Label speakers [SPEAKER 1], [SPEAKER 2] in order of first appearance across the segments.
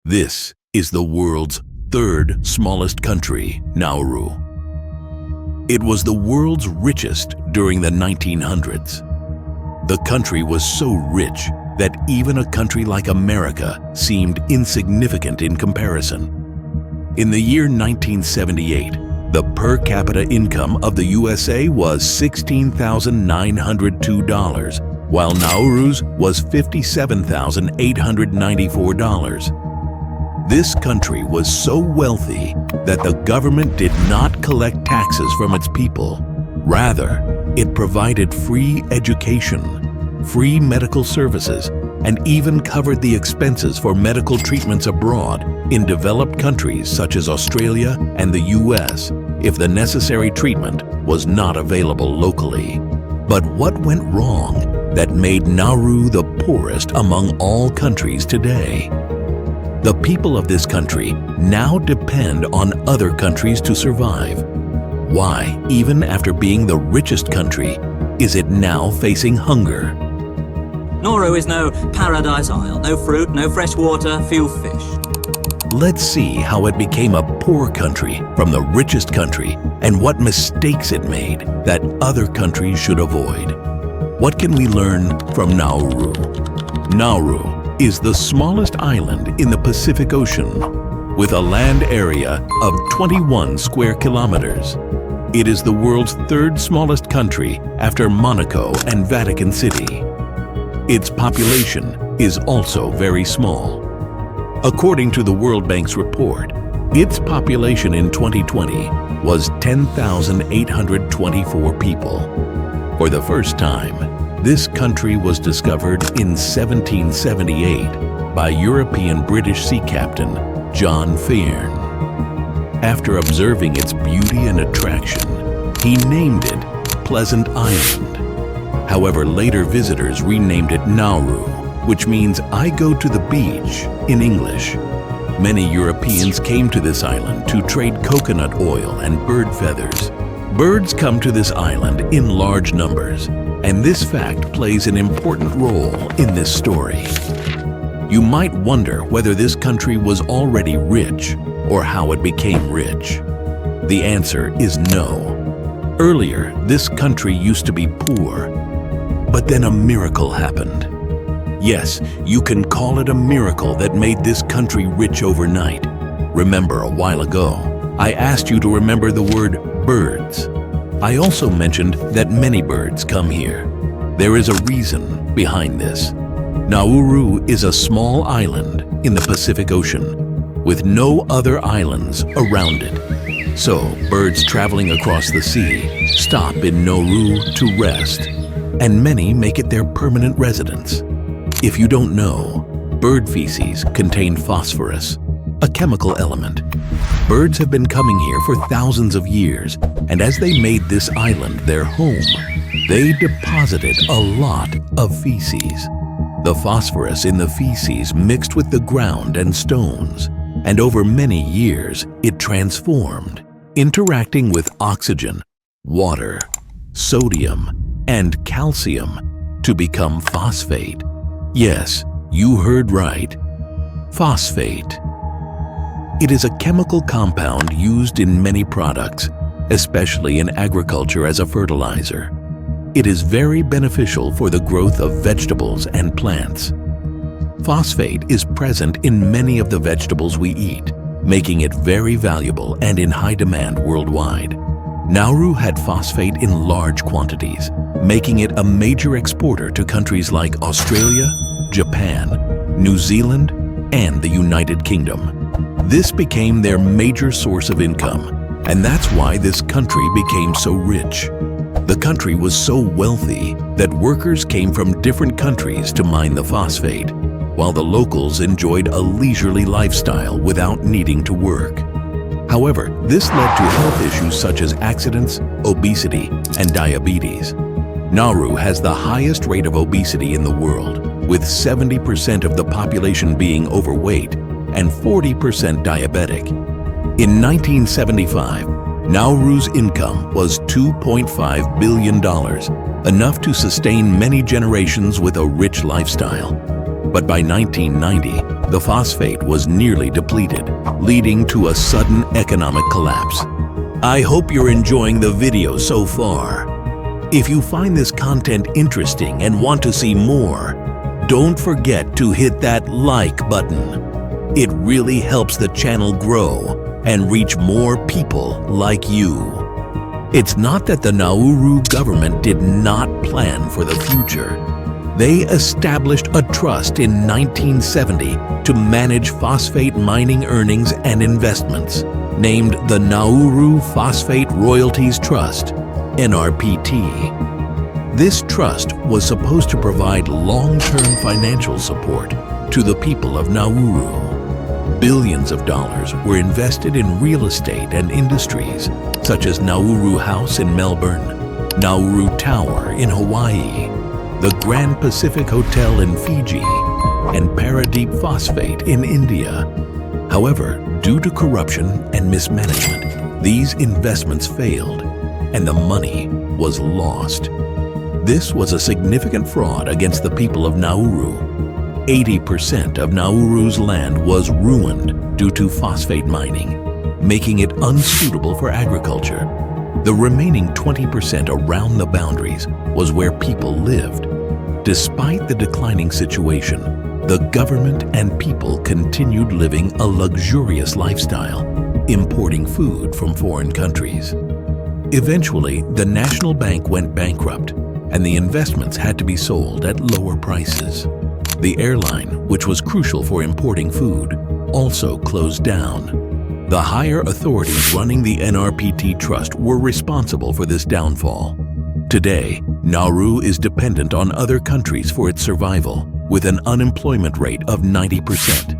[SPEAKER 1] This is the world's third smallest country, Nauru. It was the world's richest during the 1900s. The country was so rich that even a country like America seemed insignificant in comparison. In the year 1978, the per capita income of the USA was $16,902, while Nauru's was $57,894. This country was so wealthy that the government did not collect taxes from its people. Rather, it provided free education, free medical services, and even covered the expenses for medical treatments abroad in developed countries such as Australia and the US if the necessary treatment was not available locally. But what went wrong that made Nauru the poorest among all countries today? The people of this country now depend on other countries to survive. Why, even after being the richest country, is it now facing hunger?
[SPEAKER 2] Nauru is no paradise isle, no fruit, no fresh water, few fish.
[SPEAKER 1] Let's see how it became a poor country from the richest country and what mistakes it made that other countries should avoid. What can we learn from Nauru? Nauru is the smallest island in the Pacific Ocean, with a land area of 21 square kilometers. It is the world's third smallest country after Monaco and Vatican City. Its population is also very small. According to the World Bank's report, its population in 2020 was 10,824 people. For the first time, this country was discovered in 1778 by European British sea captain John Fearn. After observing its beauty and attraction, he named it Pleasant Island. However, later visitors renamed it Nauru, which means "I go to the beach" in English. Many Europeans came to this island to trade coconut oil and bird feathers. Birds come to this island in large numbers, and this fact plays an important role in this story. You might wonder whether this country was already rich or how it became rich. The answer is no. Earlier, this country used to be poor, but then a miracle happened. Yes, you can call it a miracle that made this country rich overnight. Remember, a while ago, I asked you to remember the word birds. I also mentioned that many birds come here. There is a reason behind this. Nauru is a small island in the Pacific Ocean, with no other islands around it. So, birds traveling across the sea stop in Nauru to rest, and many make it their permanent residence. If you don't know, bird feces contain phosphorus, a chemical element. Birds have been coming here for thousands of years, and as they made this island their home, they deposited a lot of feces. The phosphorus in the feces mixed with the ground and stones, and over many years it transformed, interacting with oxygen, water, sodium, and calcium to become phosphate. Yes, you heard right. Phosphate. It is a chemical compound used in many products, especially in agriculture as a fertilizer. It is very beneficial for the growth of vegetables and plants. Phosphate is present in many of the vegetables we eat, making it very valuable and in high demand worldwide. Nauru had phosphate in large quantities, making it a major exporter to countries like Australia, Japan, New Zealand, and the United Kingdom. This became their major source of income, and that's why this country became so rich. The country was so wealthy that workers came from different countries to mine the phosphate, while the locals enjoyed a leisurely lifestyle without needing to work. However, this led to health issues such as accidents, obesity, and diabetes. Nauru has the highest rate of obesity in the world, with 70% of the population being overweight and 40% diabetic. In 1975, Nauru's income was $2.5 billion, enough to sustain many generations with a rich lifestyle. But by 1990, The phosphate was nearly depleted, leading to a sudden economic collapse. I hope you're enjoying the video so far. If you find this content interesting and want to see more, don't forget to hit that like button. It really helps the channel grow and reach more people like you. It's not that the Nauru government did not plan for the future. They established a trust in 1970 to manage phosphate mining earnings and investments, named the Nauru Phosphate Royalties Trust, NRPT. This trust was supposed to provide long-term financial support to the people of Nauru. Billions of dollars were invested in real estate and industries, such as Nauru House in Melbourne, Nauru Tower in Hawaii, the Grand Pacific Hotel in Fiji, and Paradeep Phosphate in India. However, due to corruption and mismanagement, these investments failed, and the money was lost. This was a significant fraud against the people of Nauru. 80% of Nauru's land was ruined due to phosphate mining, making it unsuitable for agriculture. The remaining 20% around the boundaries was where people lived. Despite the declining situation, the government and people continued living a luxurious lifestyle, importing food from foreign countries. Eventually, the National Bank went bankrupt, and the investments had to be sold at lower prices. The airline, which was crucial for importing food, also closed down. The higher authorities running the NRPT Trust were responsible for this downfall. Today, Nauru is dependent on other countries for its survival, with an unemployment rate of 90%.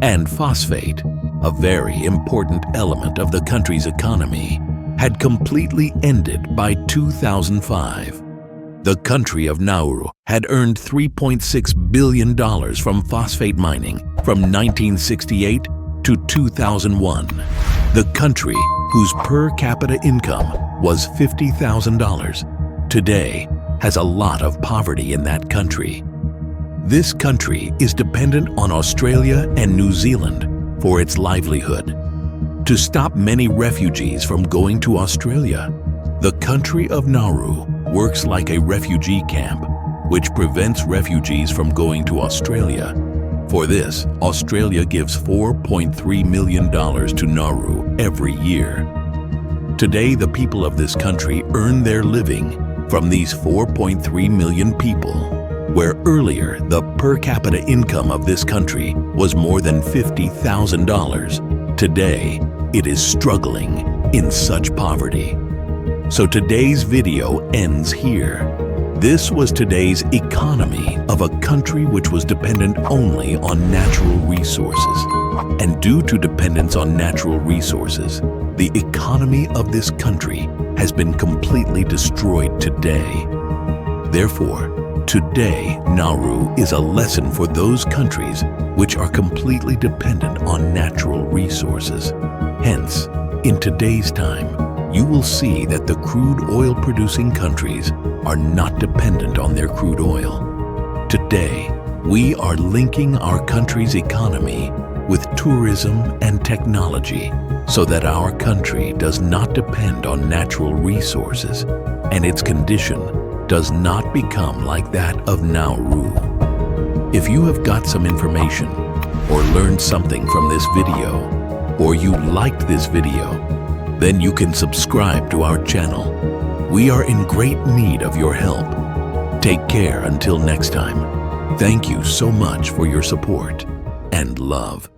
[SPEAKER 1] And phosphate, a very important element of the country's economy, had completely ended by 2005. The country of Nauru had earned $3.6 billion from phosphate mining from 1968 to 2001. The country, whose per capita income was $50,000, today has a lot of poverty in that country. This country is dependent on Australia and New Zealand for its livelihood. To stop many refugees from going to Australia, the country of Nauru works like a refugee camp, which prevents refugees from going to Australia. For this, Australia gives $4.3 million to Nauru every year. Today, the people of this country earn their living from these 4.3 million people, where earlier the per capita income of this country was more than $50,000. Today, it is struggling in such poverty. So today's video ends here. This was today's economy of a country which was dependent only on natural resources. And due to dependence on natural resources, the economy of this country has been completely destroyed today. Therefore, today Nauru is a lesson for those countries which are completely dependent on natural resources. Hence, in today's time, you will see that the crude oil producing countries are not dependent on their crude oil. Today, we are linking our country's economy with tourism and technology so that our country does not depend on natural resources and its condition does not become like that of Nauru. If you have got some information or learned something from this video, or you liked this video, then you can subscribe to our channel. We are in great need of your help. Take care until next time. Thank you so much for your support and love.